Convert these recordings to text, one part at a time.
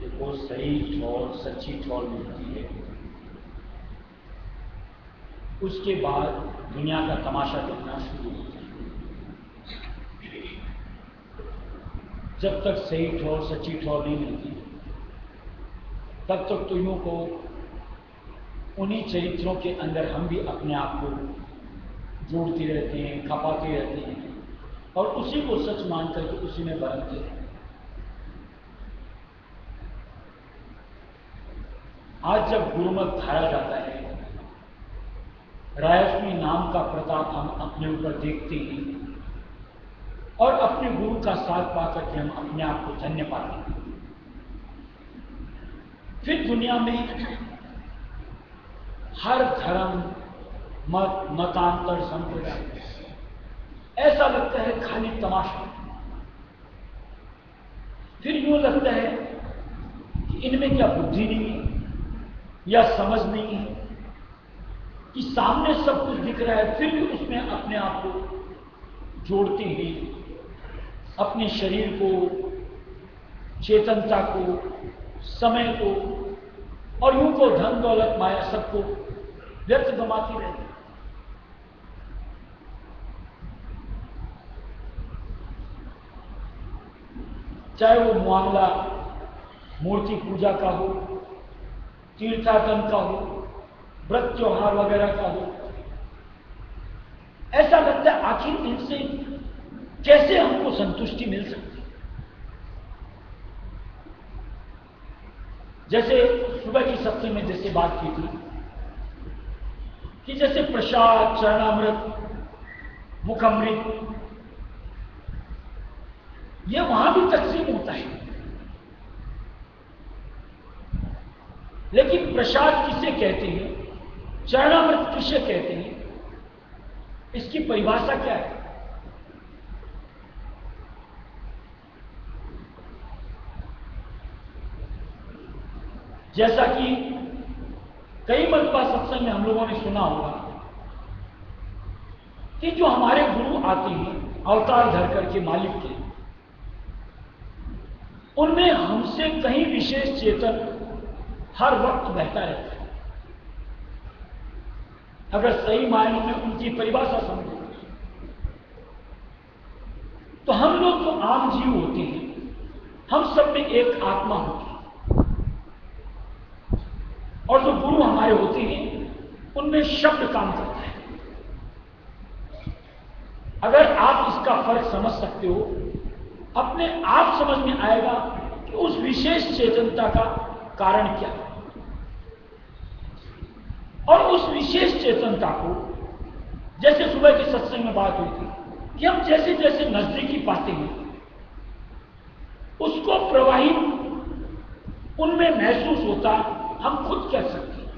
देखो सही ठौर सच्ची ठौर मिलती है, उसके बाद दुनिया का तमाशा देखना शुरू होता है। जब तक सही ठौर सच्ची ठौर नहीं मिलती तब तक तो यूं को उन्हीं चरित्रों के अंदर हम भी अपने आप को जोड़ते रहते हैं, खपाते रहते हैं और उसी को सच मान करके उसी में बरतते हैं। आज जब गुरुमत धारा जाता है, रायस्वी नाम का प्रताप हम अपने ऊपर देखते हैं और अपने गुरु का साथ पाकर के हम अपने आप को धन्य पाते हैं। फिर दुनिया में हर धर्म मत मतांतर संप्रदाय ऐसा लगता है खाली तमाशा। फिर यूं लगता है कि इनमें क्या बुद्धि नहीं है या समझ नहीं है कि सामने सब कुछ दिख रहा है, फिर भी उसमें अपने आप को जोड़ते हैं, अपने शरीर को, चेतनता को, समय को और यूं को धन दौलत माया सबको व्यर्थ गंवाती रहती। चाहे वो मामला मूर्ति पूजा का हो, तीर्थाटन का हो, व्रत त्योहार वगैरह का हो, ऐसा लगता है आखिर इनसे कैसे हमको संतुष्टि मिल सकती। जैसे सुबह की सत्संग में जैसे बात की थी कि जैसे प्रसाद, चरणामृत, मुखामृत, ये वहां भी तकसीम होता है, लेकिन प्रसाद किसे कहते हैं, चरणामृत किसे कहते हैं, इसकी परिभाषा क्या है? जैसा कि कई मरतबा सत्संग में हम लोगों ने सुना होगा कि जो हमारे गुरु आते हैं अवतार धर करके मालिक के, उनमें हमसे कहीं विशेष चेतन हर वक्त बहता रहता है। अगर सही मायनों में उनकी परिभाषा समझो तो हम लोग जो आम जीव होते हैं, हम सब में एक आत्मा होती है और जो गुरु हमारे होते हैं उनमें शब्द काम करता है। अगर आप इसका फर्क समझ सकते हो, अपने आप समझ में आएगा कि उस विशेष चेतनता का कारण क्या है और उस विशेष चेतनता को, जैसे सुबह के सत्संग में बात हुई थी कि हम जैसे जैसे नजदीकी पाते हैं उसको प्रवाहित उनमें महसूस होता, हम खुद कह सकते हैं।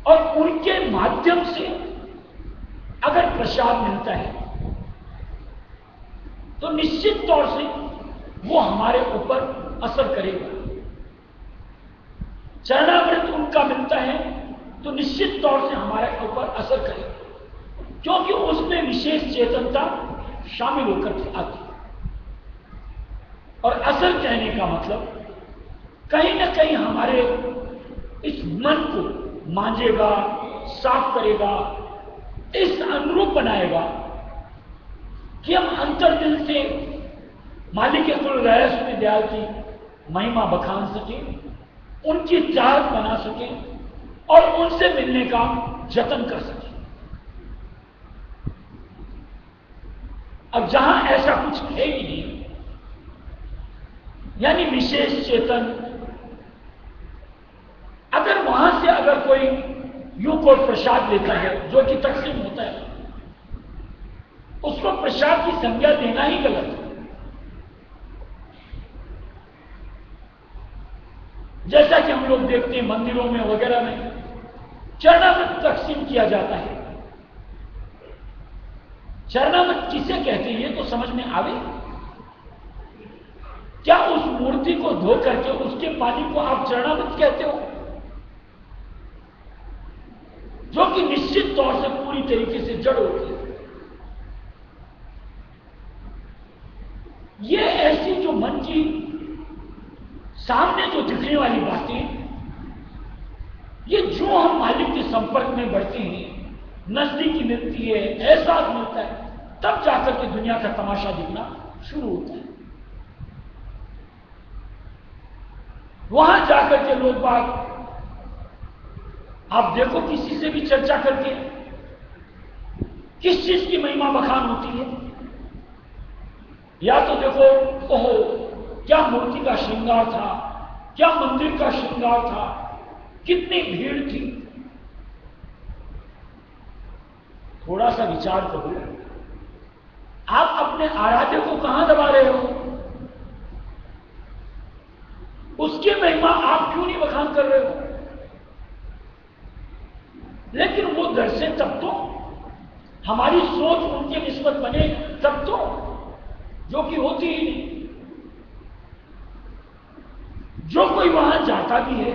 और उनके माध्यम से अगर प्रसाद मिलता है तो निश्चित तौर से वो हमारे ऊपर असर करेगा। चरणामृत उनका मिलता है तो निश्चित तौर से हमारे ऊपर असर करेगा, क्योंकि उसमें विशेष चेतनता शामिल होकर के आती है। और असर कहने का मतलब कहीं ना कहीं हमारे इस मन को मांझेगा, साफ करेगा, इस अनुरूप बनाएगा कि हम अंतर्दिल से मालिक रहस्य दयाल की महिमा बखान सकें, उनकी चाहत बना सकें और उनसे मिलने का जतन कर सकें। अब जहां ऐसा कुछ है ही नहीं, यानी विशेष चेतन कोई यूं कोई प्रसाद लेता है जो कि तकसीम होता है, उसको प्रसाद की संज्ञा देना ही गलत है। जैसा कि हम लोग देखते हैं मंदिरों में वगैरह में चरणामृत तकसीम किया जाता है। चरणामृत किसे कहते हैं ये तो समझ में आवे। क्या उस मूर्ति को धो करके उसके पानी को आप चरणामृत कहते हो, जो कि निश्चित तौर से पूरी तरीके से जड़ होती है। ये ऐसी जो मन की सामने जो दिखने वाली बातें, ये जो हम मालिक के संपर्क में बढ़ते हैं, नजदीकी मिलती है, एहसास मिलता है, तब जाकर के दुनिया का तमाशा दिखना शुरू होता है। वहां जाकर के लोग बात, आप देखो किसी से भी चर्चा करके किस चीज की महिमा बखान होती है, या तो देखो ओहो क्या मूर्ति का श्रृंगार था, क्या मंदिर का श्रृंगार था, कितनी भीड़ थी। थोड़ा सा विचार करो, आप अपने आराध्य को कहां दबा रहे हो, उसकी महिमा आप क्यों नहीं बखान कर रहे हो। लेकिन वो दर्शे तब तो, हमारी सोच उनके निस्बत बने तब तो, जो कि होती ही नहीं। जो कोई वहां जाता भी है,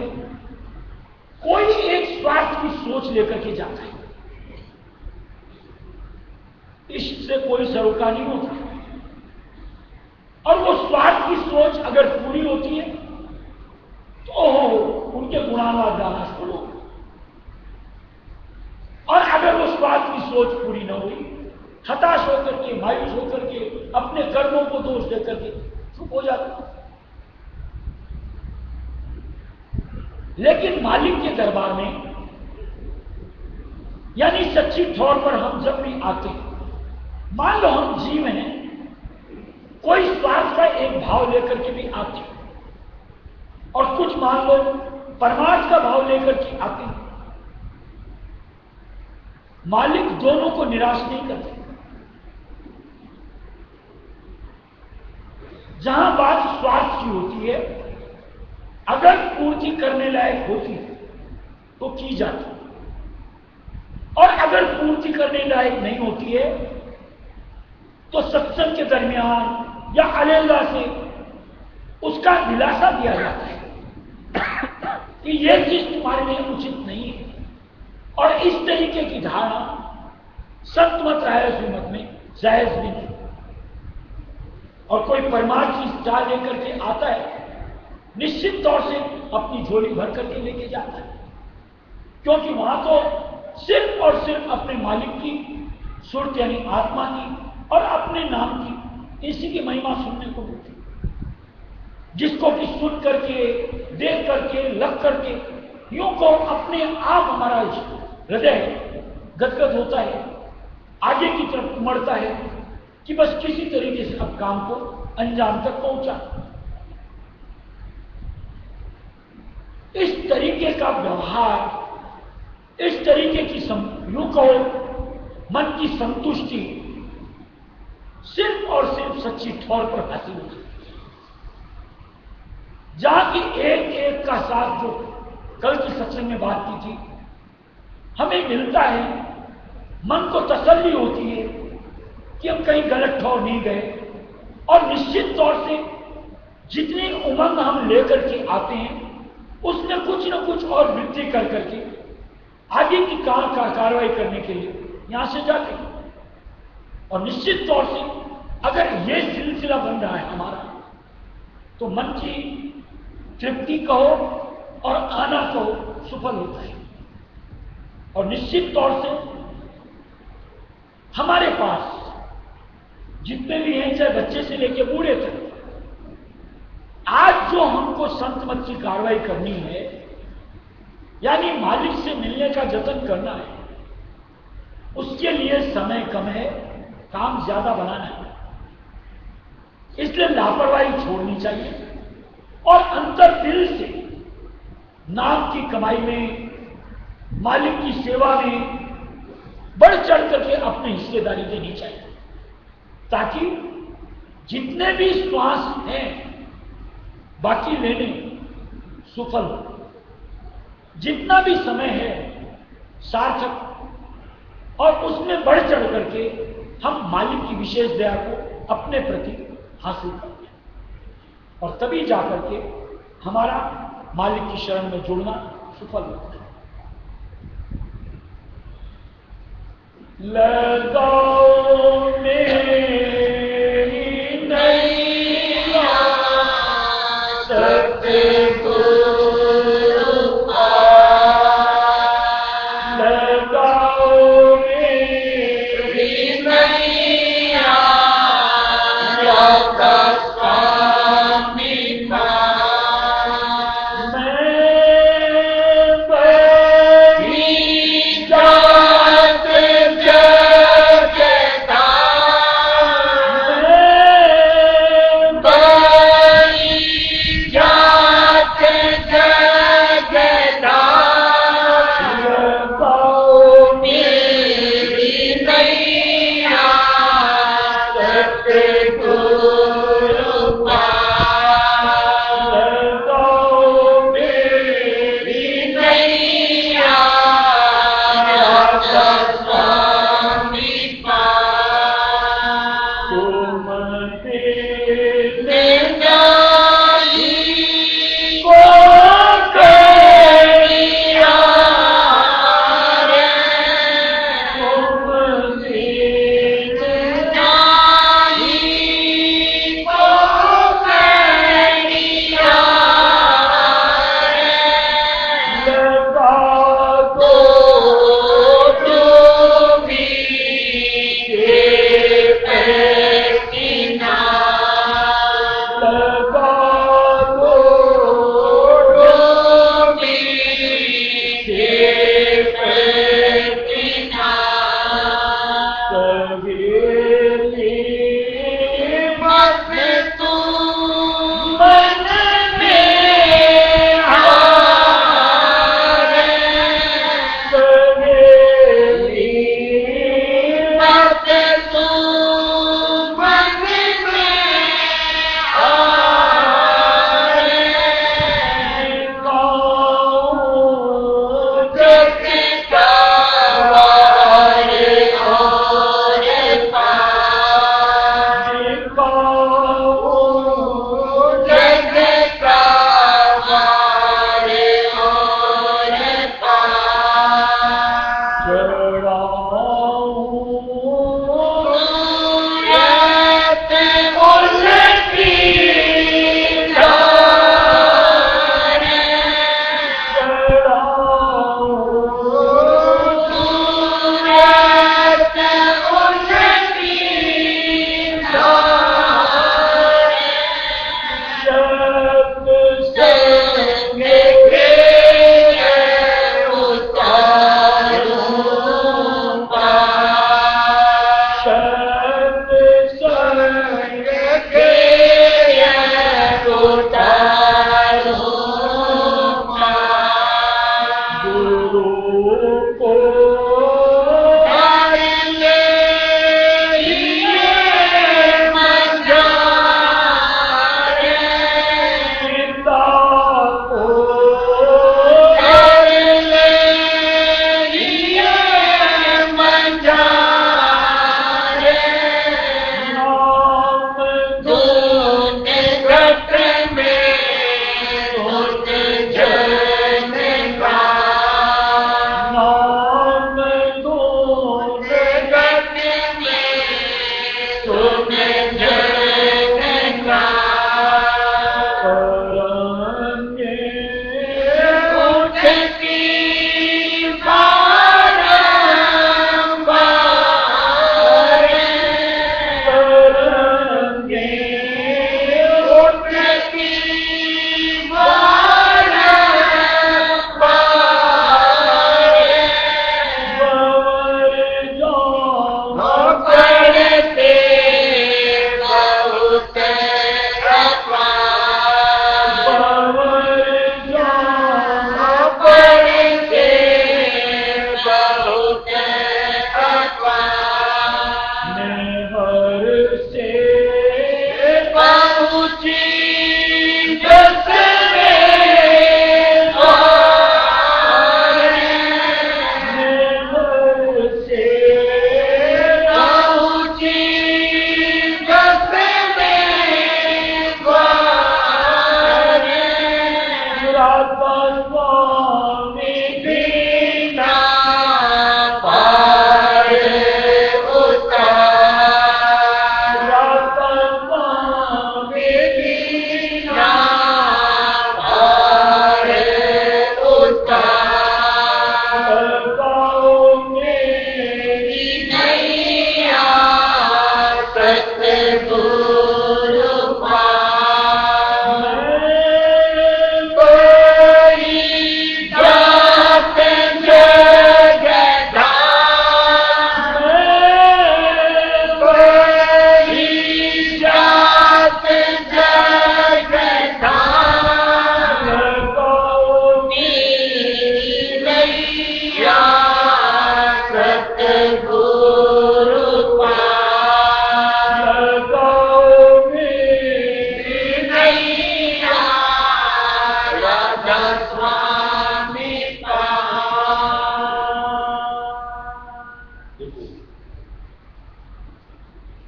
कोई एक स्वार्थ की सोच लेकर के जाता है, इससे कोई सरोकार नहीं होता। और वो स्वार्थ की सोच अगर पूरी होती है तो ओहो उनके गुणानुवाद गाना शुरू। और अगर वो स्वार्थ की सोच पूरी न हुई, हताश होकर के, मायूस होकर के, अपने कर्मों को दोष देकर के चुप हो जाता। लेकिन मालिक के दरबार में, यानी सच्ची तौर पर हम जब भी आते हैं, मान लो हम जीव हैं, कोई स्वार्थ का एक भाव लेकर के भी आते हैं, और कुछ मान लो परमार्थ का भाव लेकर के आते हैं। मालिक दोनों को निराश नहीं करते। जहां बात स्वार्थ की होती है, अगर पूर्ति करने लायक होती है तो की जाती है, और अगर पूर्ति करने लायक नहीं होती है तो सत्संग के दरमियान या अलैदा से उसका दिलासा दिया जाता है कि यह चीज तुम्हारे लिए उचित नहीं है। और इस तरीके की धारणा संत मत राय में जायज भी नहीं। और कोई परमार्थ की चाल लेकर के आता है, निश्चित तौर से अपनी झोली भर करके लेके जाता है, क्योंकि वहां तो सिर्फ और सिर्फ अपने मालिक की सुरत यानी आत्मा की और अपने नाम की, इसी की महिमा सुनने को मिलती, जिसको कि सुन करके, देख करके, लग करके यूं को अपने आप हमारा हृदय गदगद होता है, आगे की तरफ उमड़ता है कि बस किसी तरीके से अब काम को अंजाम तक पहुंचा। इस तरीके का व्यवहार, इस तरीके की यूं कहो मन की संतुष्टि सिर्फ और सिर्फ सच्ची तौर पर हासिल होती है। जहां की एक एक का साथ, जो कल की सत्संग में बात की थी, हमें मिलता है, मन को तसल्ली होती है कि हम कहीं गलत ठौर नहीं गए। और निश्चित तौर से जितनी उमंग हम लेकर के आते हैं, उसमें कुछ न कुछ और वृद्धि कर करके आगे की कार्रवाई करने के लिए यहां से जाते हैं। और निश्चित तौर से अगर यह सिलसिला बन रहा है हमारा, तो मन की तृप्ति कहो और आना कहो सफल होता है। और निश्चित तौर से हमारे पास जितने भी हैं, चाहे बच्चे से लेकर बूढ़े तक, आज जो हमको संत मत की कार्रवाई करनी है, यानी मालिक से मिलने का जतन करना है, उसके लिए समय कम है, काम ज्यादा बनाना है। इसलिए लापरवाही छोड़नी चाहिए और अंतर दिल से नाम की कमाई में, मालिक की सेवा में बढ़ चढ़ करके अपनी हिस्सेदारी देनी चाहिए, ताकि जितने भी श्वास हैं बाकी लेने सफल हो, जितना भी समय है सार्थक, और उसमें बढ़ चढ़ करके हम मालिक की विशेष दया को अपने प्रति हासिल करते हैं, और तभी जाकर के हमारा मालिक की शरण में जुड़ना सफल होता है। लगाओ मेरी नैया सतगुरु पार, लगाओ मेरी नैया स्वामी पार, मैं बड़ी जात जग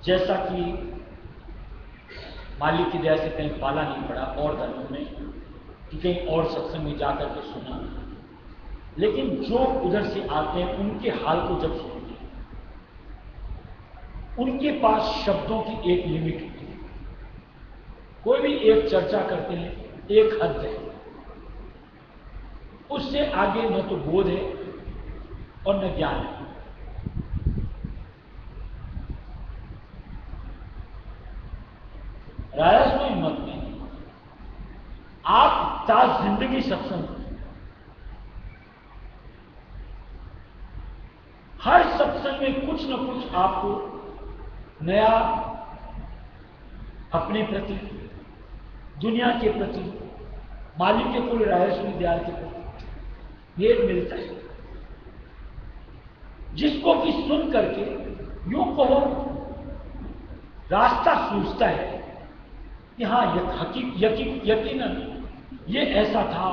जैसा कि मालिक की दया से कहीं पाला नहीं पड़ा और धर्मों में कि कहीं और सत्संग में जाकर के सुना, लेकिन जो उधर से आते हैं उनके हाल को जब सुनते हैं, उनके पास शब्दों की एक लिमिट होती है। कोई भी एक चर्चा करते हैं, एक हद है, उससे आगे न तो बोध है और न ज्ञान है। राजस्व मत में आप ताज जिंदगी सत्संग, हर सत्संग में कुछ न कुछ आपको नया अपने प्रति, दुनिया के प्रति, मालिक के कुल राजस्व विद्यालय के प्रति भेद मिलता है, जिसको कि सुन करके यूं कहो रास्ता सूझता है कि हाँ यकीनन ये ऐसा था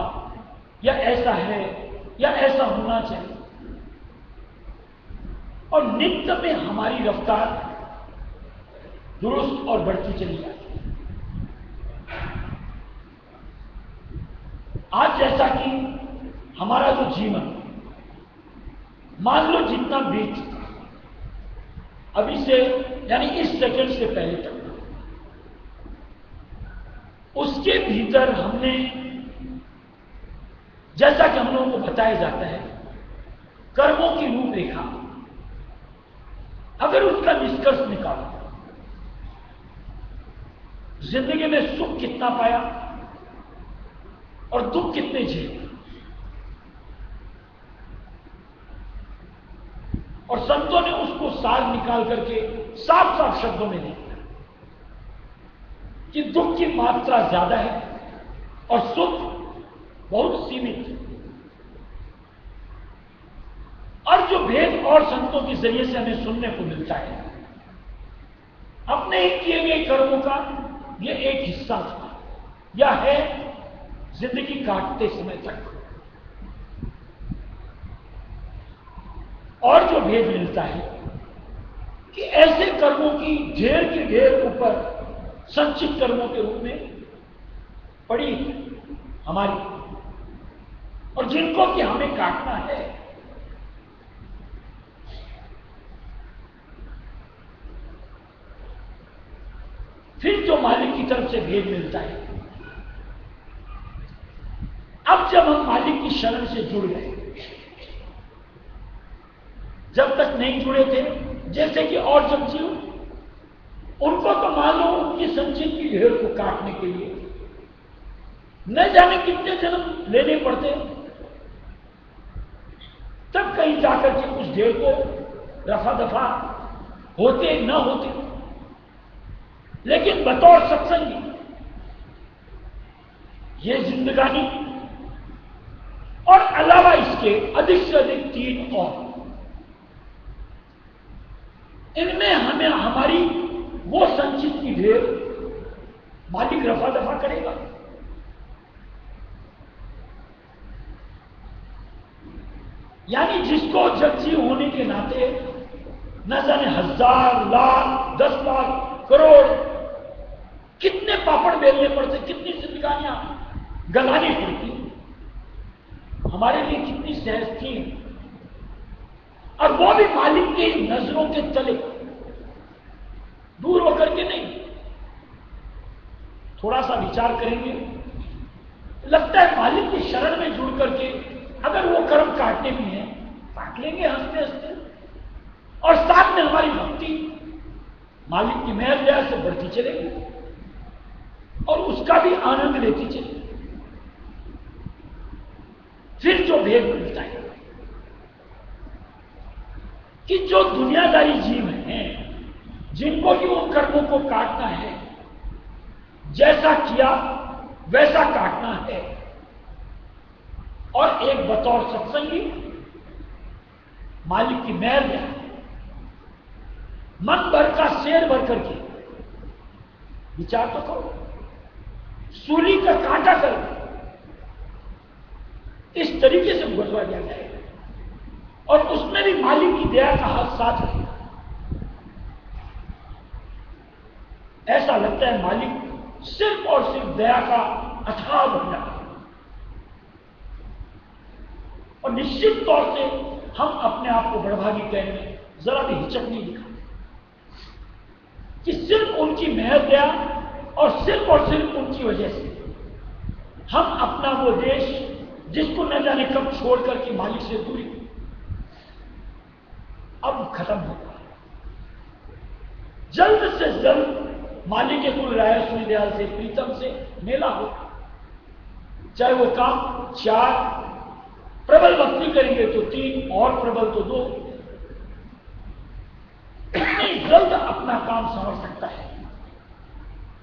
या ऐसा है या ऐसा होना चाहिए। और नित्य में हमारी रफ्तार दुरुस्त और बढ़ती चली जाती है। आज जैसा कि हमारा जो जीवन मान लो जितना बीत चुका, अभी से यानी इस सेकंड से पहले तक, उसके भीतर हमने, जैसा कि हम लोगों को बताया जाता है, कर्मों की रूपरेखा, अगर उसका निष्कर्ष निकालो, जिंदगी में सुख कितना पाया और दुख कितने झेले, और संतों ने उसको सार निकाल करके साफ साफ शब्दों में लिखा कि दुख की मात्रा ज्यादा है और सुख बहुत सीमित है। और जो भेद और संतों के जरिए से हमें सुनने को मिलता है, अपने ही किए गए कर्मों का ये एक हिस्सा था या है जिंदगी काटते समय तक। और जो भेद मिलता है कि ऐसे कर्मों की ढेर के ढेर ऊपर संचित कर्मों के रूप में पड़ी हमारी, और जिनको कि हमें काटना है। फिर जो मालिक की तरफ से भेद मिलता है, अब जब हम मालिक की शरण से जुड़ गए, जब तक नहीं जुड़े थे, जैसे कि और जब जीव, उनको तो मान लो उनकी संचित की ढेर को काटने के लिए न जाने कितने जन्म लेने पड़ते, तब कहीं जाकर के उस ढेर को रफा दफा होते न होते। लेकिन बतौर सत्संगी ये जिंदगानी और अलावा इसके अधिक से अधिक 3 और, इनमें हमें हमारी वो संचित की ढेर मालिक रफा दफा करेगा। यानी जिसको जगजी होने के नाते न जाने 1000 लाख 10 लाख करोड़ कितने पापड़ बेलने पड़ते, कितनी जिंदगानियां गलानी पड़ती, हमारे लिए कितनी सहज थी, और वो भी मालिक की नजरों के तले दूर होकर के नहीं। थोड़ा सा विचार करेंगे, लगता है मालिक की शरण में जुड़ करके अगर वो कर्म काटने भी हैं, काट लेंगे हंसते हंसते, और साथ में हमारी भक्ति मालिक की मेहर दया से बढ़ती चलेगी और उसका भी आनंद लेती चलेगी। फिर जो भेद मिलता है कि जो दुनियादारी जीव हैं, जिनको कि उन कर्मों को काटना है, जैसा किया वैसा काटना है, और एक बतौर सत्संगी मालिक की मेहर दया, मन भर का शेर भर करके विचार तो करो, सूली का कांटा कर इस तरीके से गुजरा दिया जाएगा, और उसमें भी मालिक की दया का हाथ साथ रहेगा। ऐसा लगता है मालिक सिर्फ और सिर्फ दया का अथाह भंडार। और निश्चित तौर से हम अपने आप को बड़भागी कहने में जरा भी हिचक नहीं दिखा कि सिर्फ उनकी मेहर दया और सिर्फ उनकी वजह से हम अपना वो देश जिसको न जाने कब छोड़कर के मालिक से दूरी अब खत्म होगा। जल्द से जल्द मालिक के कुल राय सूर्यदयाल से प्रीतम से मेला हो, चाहे वो काम 4 प्रबल भक्ति करेंगे तो 3 और प्रबल तो 2, इतनी जल्द अपना काम समझ सकता है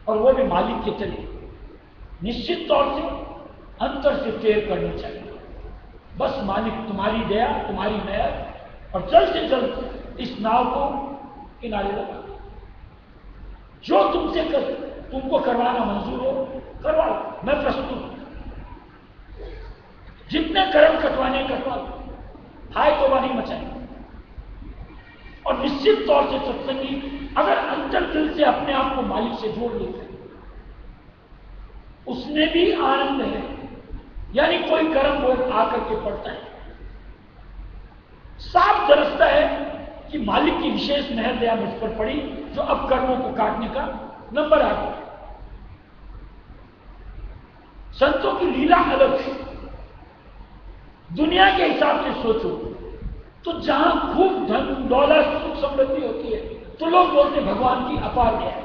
और वो भी मालिक के चले। निश्चित तौर से अंतर से टेर करनी चाहिए। बस मालिक तुम्हारी दया, तुम्हारी मेहर और जल्द से जल्द इस नाव को किनारे लगा। जो तुमको करवाना मंजूर हो करवाओ, मैं प्रस्तुत हूं। जितने कर्म कटवाने कटवाओ, हाय तोबा नहीं मचाएंगे। और निश्चित तौर से सत्संगी अगर अंतर दिल से अपने आप को मालिक से जोड़ लेते हैं, उसमें भी आनंद है। यानी कोई कर्म वो आकर के पड़ता है, साफ दरसता है कि मालिक की विशेष मेहर दया मुझ पर पड़ी, जो अब कर्मों को काटने का नंबर आ गया। संतों की लीला अलग है। दुनिया के हिसाब से सोचो तो जहां खूब धन दौलत सुख समृद्धि होती है तो लोग बोलते भगवान की अपार दया है।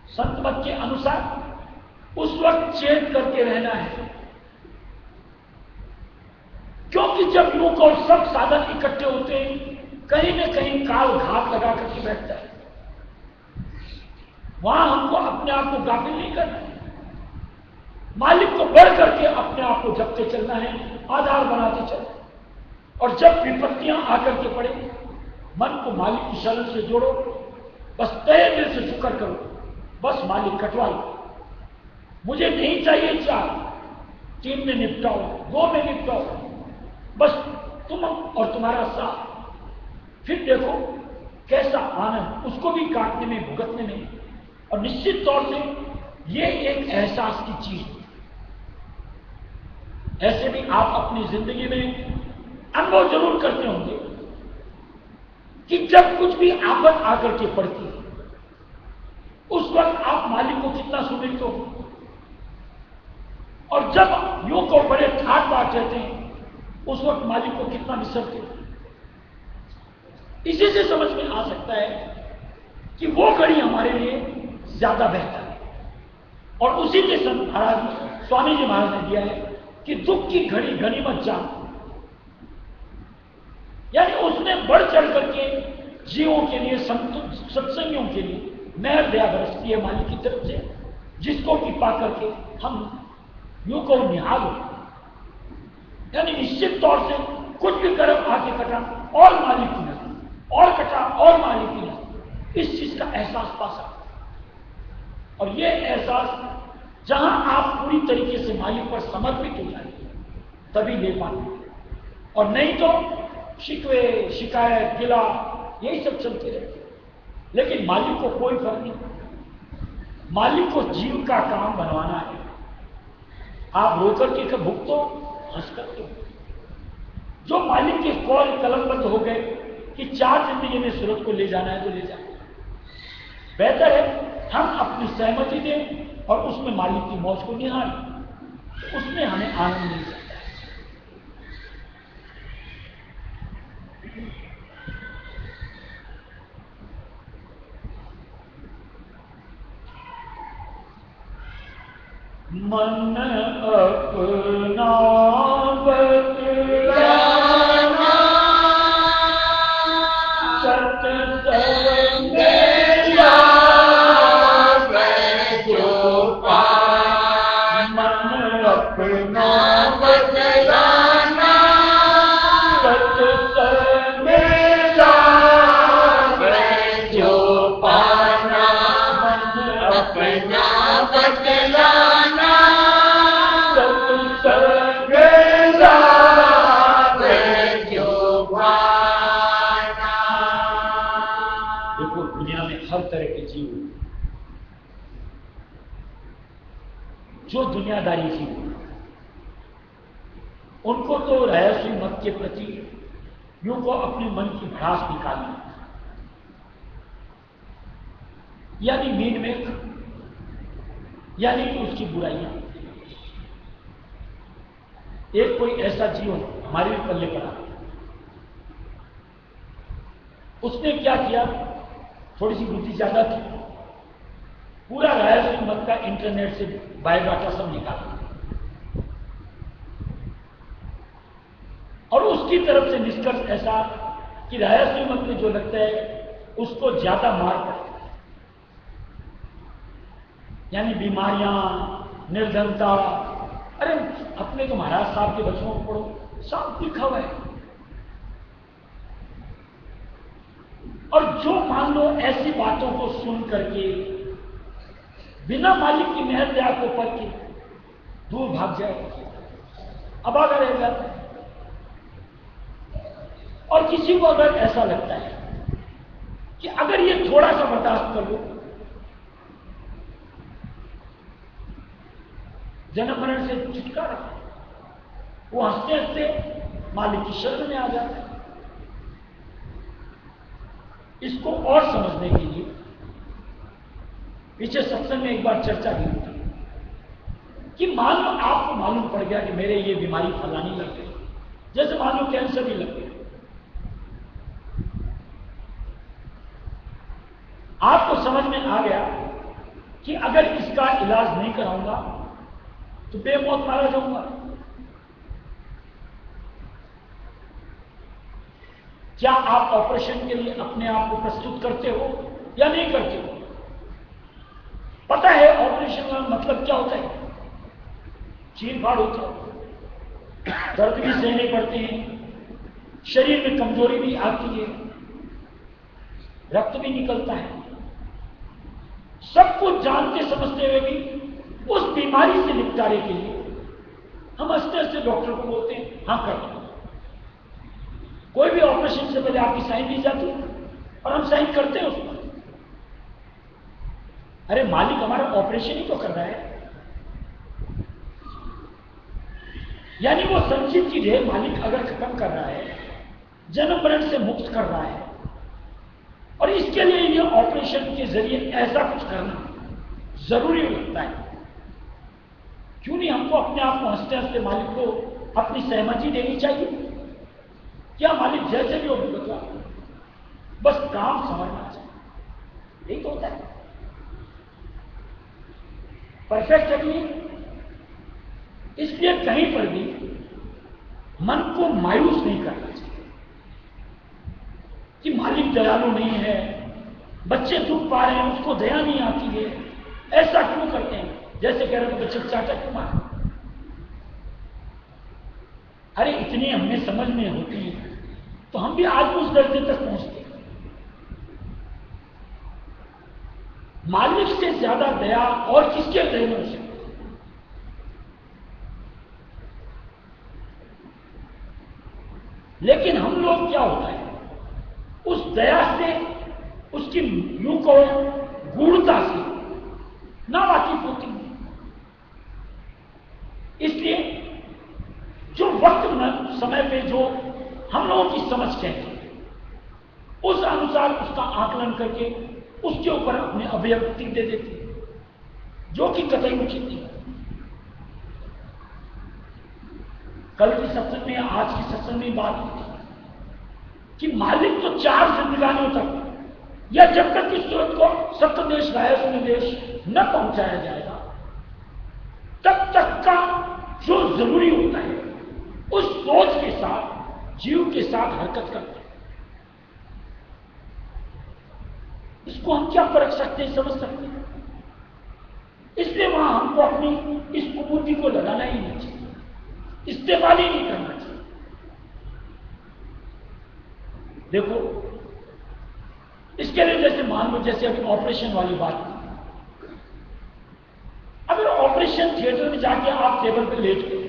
संत मत के अनुसार उस वक्त चेत करके रहना है, क्योंकि जब युग और सब साधन इकट्ठे होते हैं कहीं न कहीं काल घात लगा करके बैठता है। वहां हमको अपने आप को गाफिल नहीं करना है, मालिक को बढ़ करके अपने आप को जपते चलना है, आधार बनाते चलना है। और जब विपत्तियां आकर के पड़े मन को मालिक की शरण से जोड़ो, बस तहे दिल से शुक्र करो, बस मालिक कटवा लो, मुझे नहीं चाहिए 4, 3 में निपटाओ, 2 में निपटाओ, बस तुम और तुम्हारा साथ। फिर देखो कैसा आनंद उसको भी काटने में, भुगतने में। और निश्चित तौर से ये एक एहसास की चीज है। ऐसे भी आप अपनी जिंदगी में अनुभव जरूर करते होंगे कि जब कुछ भी आफत आकर के पड़ती है उस वक्त आप मालिक को कितना सुमिरते हो, और जब यूं को बड़े ठाट बाट रहते हैं उस वक्त मालिक को कितना विसरते हो। इसी से समझ में आ सकता है कि वो घड़ी हमारे लिए ज्यादा बेहतर है। और उसी के संत महाराज स्वामी जी महाराज ने दिया है कि दुख की घड़ी गनीमत जान, यानी उसमें बढ़ चढ़ करके जीवों के लिए, सत्संगियों के लिए मेहर दया बरसती है मालिक की तरफ से, जिसको कि पा करके हम यूं को निहाल हो। यानी निश्चित तौर से कुछ भी कर्म आके कटा और मालिक की नजर, और कटा और मालिक की नजर, इस चीज का एहसास पा सकते। और ये एहसास जहां आप पूरी तरीके से मालिक पर समर्पित हो जाएंगे तभी ले पाएंगे, और नहीं तो शिकवे शिकायत गिला यही सब चलते रहते। लेकिन मालिक को कोई फर्क नहीं, मालिक को जीव का काम बनवाना है। आप रोकर के भुगतो, हंस करके भुगतो। जो मालिक के कौल कलमबंद हो गए कि 4 जिंदगी में सूरत को ले जाना है तो ले जाए, बेहतर है हम अपनी सहमति दें और उसमें मालिक की मौज को निहारें, तो उसमें हमें आनंद मिल सकता है। मन अपना बदलाना सत्संग में लावे जो पाए। मन अपना बदलाना सत्संग में लावे जो पाना। मन अपना बदलाना हर तरह के जीव दुनियादारी थी, उनको तो रहस्य मत के प्रति यूं को अपने मन की भड़ास निकालनी, यानी मीन में, यानी कि उसकी बुराइयां। एक कोई ऐसा जीवन हमारे भी पल्ले पड़ा, उसने क्या किया, थोड़ी सी बुद्धि ज्यादा थी, पूरा रहस्य मत का इंटरनेट से बायोडाटा सब निकाला और उसकी तरफ से निष्कर्ष ऐसा कि रहस्य मत में जो लगता है उसको ज्यादा मार पड़े, यानी बीमारियां, निर्धनता। अरे अपने तो महाराज साहब के बच्चों को पढ़ो, सब लिखा हुआ है। और जो मान लो ऐसी बातों को सुन करके बिना मालिक की मेहर दया को पढ़ के दूर भाग जाए, अभागा रह जाता है। और किसी को अगर ऐसा लगता है कि अगर ये थोड़ा सा बर्दाश्त कर लो, जन्म मरण से छुटकारा, वो हंसते हंसते मालिक की शरण में आ जाता है। इसको और समझने के लिए पीछे सत्संग में एक बार चर्चा हुई थी कि मान लो आपको मालूम पड़ गया कि मेरे ये बीमारी फलानी लग गई, जैसे मान लो कैंसर ही लग गया, आपको समझ में आ गया कि अगर इसका इलाज नहीं कराऊंगा तो बेमौत मारा जाऊंगा। क्या आप ऑपरेशन के लिए अपने आप को प्रस्तुत करते हो या नहीं करते हो? पता है ऑपरेशन का मतलब क्या होता है? चीर फाड़ होता है, दर्द भी सहने पड़ते हैं, शरीर में कमजोरी भी आती है, रक्त भी निकलता है। सब कुछ जानते समझते हुए भी उस बीमारी से निपटारे के लिए हम हंसते हंसते डॉक्टर को बोलते हैं हाँ कर दो। कोई भी ऑपरेशन से पहले आपकी साइन ली जाती और हम साइन करते हैं उस पर। अरे मालिक हमारा ऑपरेशन ही तो कर रहा है, यानी वो संचित चीज है, मालिक अगर खत्म कर रहा है, जन्म मरण से मुक्त कर रहा है, और इसके लिए ये ऑपरेशन के जरिए ऐसा कुछ करना जरूरी लगता है। क्यों नहीं हमको अपने आप को हंसते हंसते मालिक को अपनी सहमति देनी चाहिए? क्या मालिक जैसे भी हो बदला, बस काम समझना चाहिए, यही तो होता है। परफेक्ट है कि नहीं? इसलिए कहीं पर भी मन को मायूस नहीं करना चाहिए कि मालिक दयालु नहीं है, बच्चे दुख पा रहे हैं उसको दया नहीं आती है, ऐसा क्यों करते हैं? जैसे कह रहे थे बच्चे चाटा क्यों मारे? अरे इतनी हमें समझ में होती है तो हम भी आज उस दर्जे तक पहुंचते हैं। मालिक से ज्यादा दया और किसके हृदय में हो सकती? लेकिन हम लोग क्या होता है, उस दया से, उसकी यूं को गूढ़ता से ना वाकिफ होती है। इसलिए जो वक्त समय पे जो हम लोगों की समझ कहती है, उस अनुसार उसका आकलन करके उसके ऊपर अपने अभिव्यक्ति दे देती है, जो कि कतई उचित नहीं। कल की सत्संग में, आज की सत्संग में बात हुई कि मालिक तो 4 जिंदगानियों तक या जब तक इस सूरत को सप्तदेश गायत्री देश न पहुंचाया जाएगा तब तक का जो जरूरी होता है उस सोच के साथ, जीव के साथ हरकत करते हैं। इसको हम क्या परख सकते हैं, समझ सकते हैं? इसलिए वहां हमको अपनी इस कुबूती को लगाना ही नहीं चाहिए, इस्तेमाल ही नहीं करना चाहिए। देखो इसके लिए जैसे मान लो, जैसे अभी ऑपरेशन वाली बात, अगर ऑपरेशन थिएटर में जाके आप टेबल पे लेट गए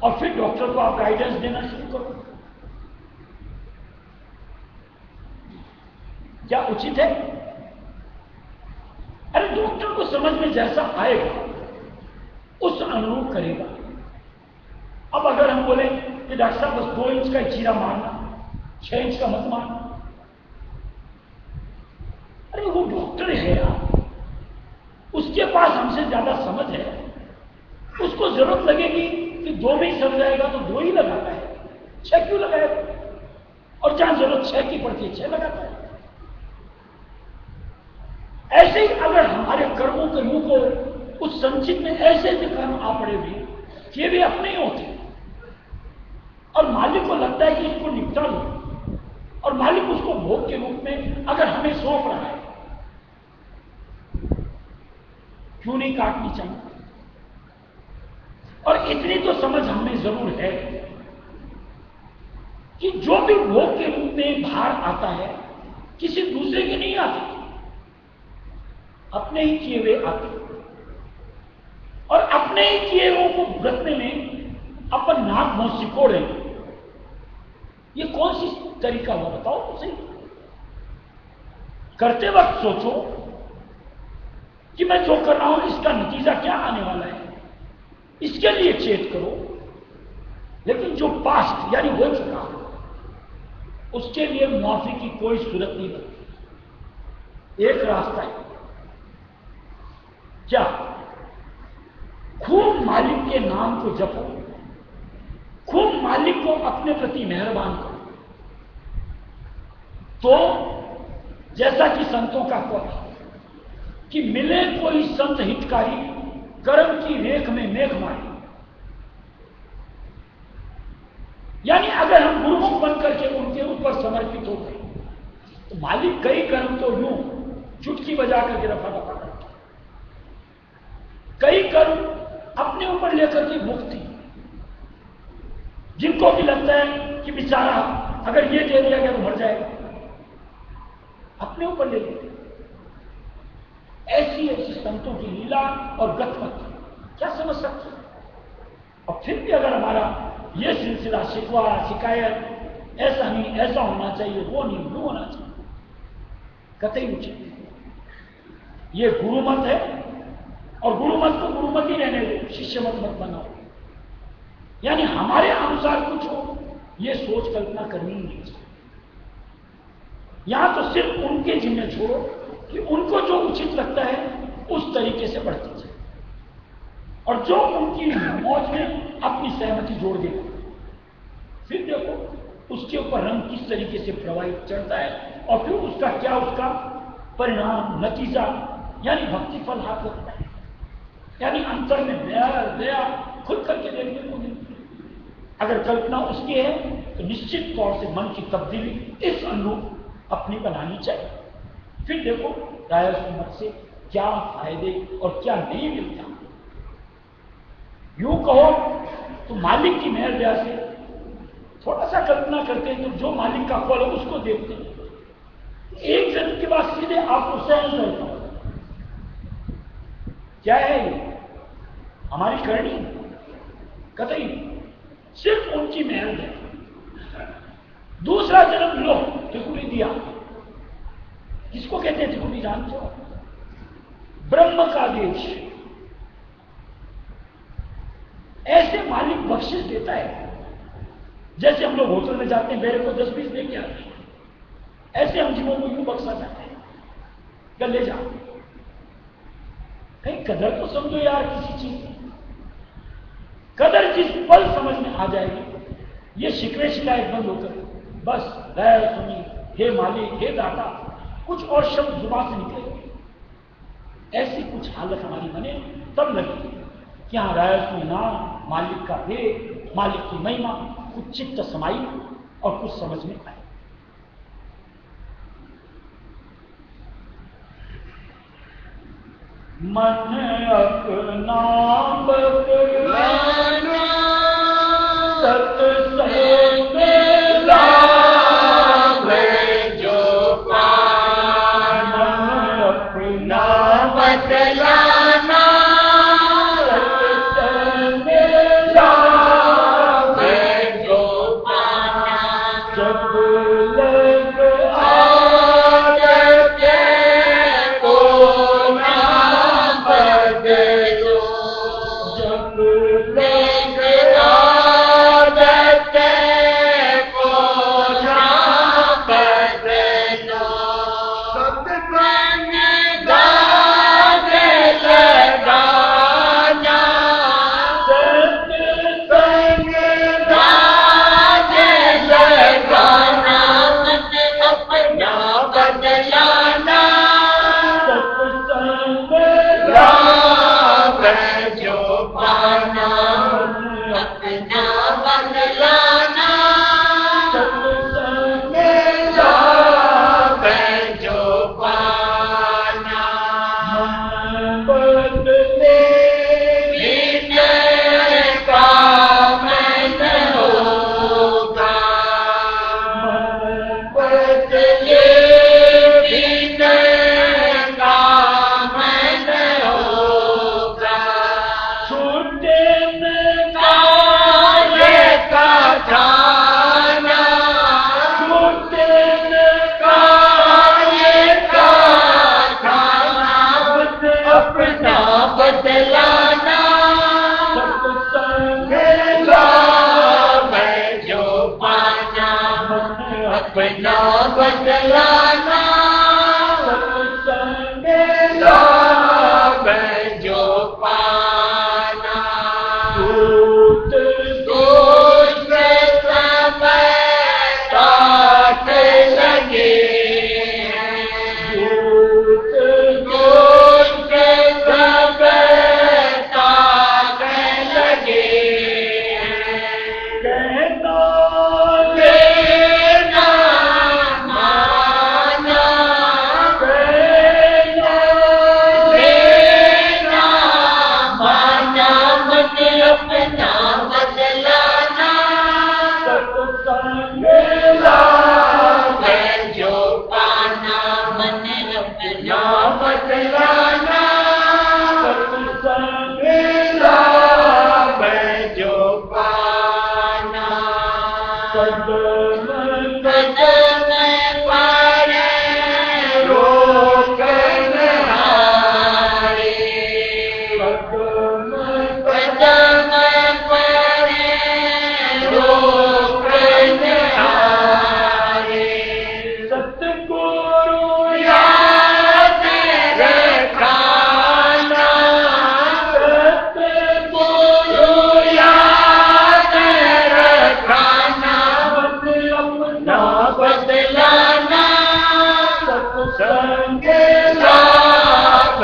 और फिर डॉक्टर को आप गाइडेंस देना शुरू करो, क्या उचित है? अरे डॉक्टर को समझ में जैसा आएगा उस अनुरूप करेगा। अब अगर हम बोले कि डॉक्टर साहब बस 2 इंच का चीरा मारना, 6 इंच का मत मारना, अरे वो डॉक्टर है यार, उसके पास हमसे ज्यादा समझ है, उसको जरूरत लगेगी कि 2 में ही सर जाएगा तो 2 ही लगाता है, 6 क्यों लगाएगा? और जहां जरूरत 6 की पड़ती है 6 लगाता है। ऐसे ही अगर हमारे कर्मों के मुंह को उस संचित में ऐसे ऐसे कर्म आ पड़े भी कि वे अपने ही होते और मालिक को लगता है कि इसको निपटा लो, और मालिक उसको भोग के रूप में अगर हमें सौंप रहा है, क्यों नहीं काटनी चाहिए? और इतनी तो समझ हमें जरूर है कि जो भी भोग के रूप में बाहर आता है किसी दूसरे के नहीं आते, अपने ही किए हुए आते, और अपने ही किए हुए को भुगतने में अपन नाक मुंह सिकोड़े, ये कौन सी तरीका हुआ बताओ तो सही। करते वक्त सोचो कि मैं जो कर रहा हूं इसका नतीजा क्या आने वाला है, इसके लिए चेत करो। लेकिन जो पास्ट यानी हो चुका उसके लिए मुआफी की कोई सूरत नहीं बनती। एक रास्ता है, क्या? खूब मालिक के नाम को जपो, खूब मालिक को अपने प्रति मेहरबान करो, तो जैसा कि संतों का कौल कि मिले कोई संत हितकारी, कर्म की रेख में मेघ मारे। यानी अगर हम गुरुमुख बनकर के उनके ऊपर समर्पित हो गए तो मालिक कई कर्म तो यूं चुटकी बजा करके रफा दफा करते, कई कर्म अपने ऊपर लेकर के मुक्ति, जिनको भी लगता है कि बेचारा अगर ये दे दिया गया तो मर जाएगा, अपने ऊपर ले लेते। ऐसी ऐसी संतों की लीला और गतमत क्या समझ सकते? और फिर भी अगर हमारा ये सिलसिला शिकवा शिकायत ऐसा नहीं, ऐसा होना चाहिए, वो नहीं, वो होना चाहिए, कतई उचित नहीं। ये गुरुमत है, और गुरुमत को गुरुमत ही रहने दो, शिष्य मत मत बनाओ। यानी हमारे अनुसार कुछ हो, ये सोच कल्पना करनी नहीं चाहिए। यहां तो सिर्फ उनके जिम्मे छोड़ो कि उनको जो उचित लगता है उस तरीके से बढ़ती जाए, और जो उनकी मौज में अपनी सहमति जोड़ देगा, फिर देखो उसके ऊपर रंग किस तरीके से प्रवाहित चढ़ता है, और फिर उसका क्या, उसका परिणाम नतीजा यानी भक्ति फल हाथ लगता है। यानी अंतर में दया खुद करके देखने को मिलती है। अगर कल्पना उसकी है तो निश्चित तौर से मन की तब्दीली इस अनुरूप अपनी बनानी चाहिए। फिर देखो राय सुमत से क्या फायदे और क्या नहीं मिलता। यूं कहो तो मालिक की मेहर दया से थोड़ा सा कल्पना करते हैं तो जो मालिक का फल है उसको देखते हैं, एक जन्म के बाद सीधे आपको सहन करता हूं। क्या है ये? हमारी करनी? कतई सिर्फ उनकी मेहर है। दूसरा जन्म लो, त्रिपुरी दिया। किसको कहते हैं त्रिपुरी जानते हो? ब्रह्म का देश। ऐसे मालिक बख्शिश देता है, जैसे हम लोग होटल में जाते हैं, मेरे को 10-20 दे के आते हैं, ऐसे हम जीवों को यूं बख्शा जाते हैं, कल ले जाओ। कहीं कदर तो समझो यार किसी चीज की। कदर जिस पल समझ में आ जाएगी, ये शिकवे शिकायत बंद होकर बस गैर सुनी, हे मालिक, हे दाता, कुछ और शब्द जुबान से निकले, ऐसी कुछ हालत हमारी बने, तब लगे कि यहां राय सुना, मालिक का हे, मालिक की महिमा कुछ चित्त समाई और कुछ समझ में आए। मन अपना बदलाना सत्संग में लाभ जो पाना, मन अपना बदलाना सत्संग में लाभ जो पाना, जब लग आदत को ना बदलो, जब अपना बदलाना सत्संग लाभ जो पाना मन बदले विनय काम न होगा मन बदले विनय काम न होगा छूटे न कार्य का जाना छूटे न कार्य का जाना अपना बदलाना सत्संग लाभ जो पाना अपना बदलाना सत्संग लाभ जो पाना दूत दोष समय काट लगे दूत दोष समय काट लगे कहता देना माना कहता देना माना मन अपना बदलाना सत्संग लाभ जो पाना मन अपना बदलाना सत्संग लाभ जो पाना कदम कदम पर रोक न हारे कदम कदम पर रोक न हारे सतगुरु याद रखाना सतगुरु याद रखाना अपना बदलाना सत्संग लाभ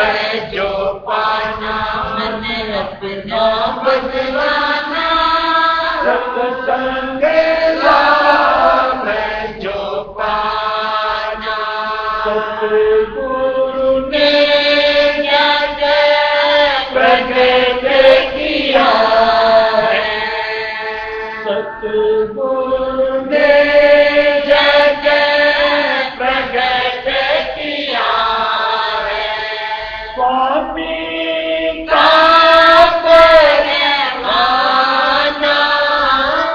जो पाना मन अपना बदलाना सत्संग लाभ जो पाना सतगुरु ने जग प्रगट किया है सतगुरु ने जग प्रगट किया है स्वामी का परवाना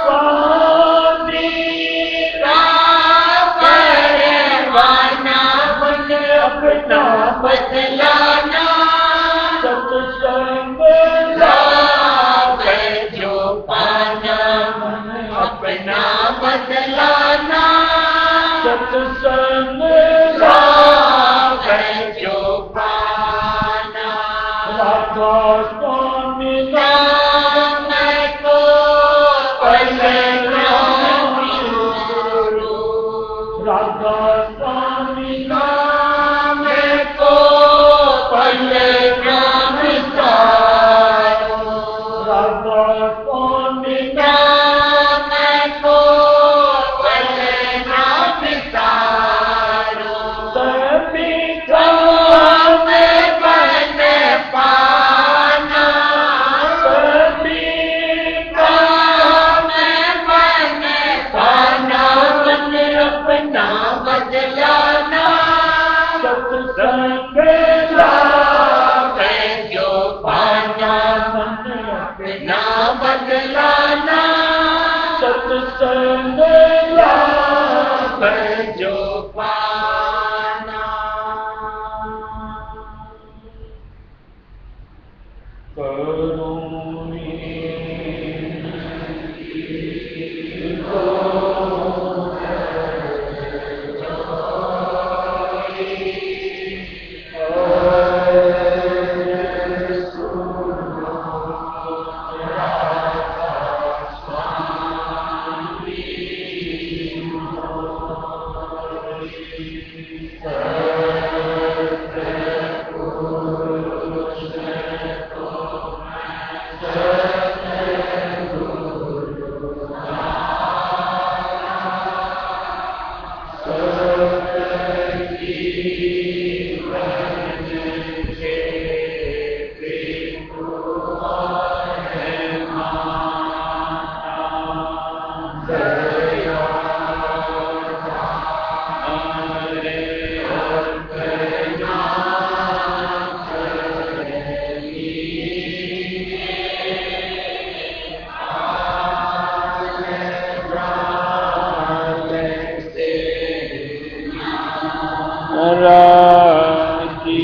स्वामी का परवाना मन अपना बदलाना सत्संग लाभ जो पाना अपना बदलाना सत्संग लाभ जो पाना राधा स्वामी नाम को पलना छोड़ो राधा स्वामी नाम को पलना विसारो राधा स्वामी नाम को पलना विसारो सभी काम बन पाना सभी काम बन पाना मन अपना बदलाना सत्संग लाभ जो पाना अपना बदलाना महाराज की।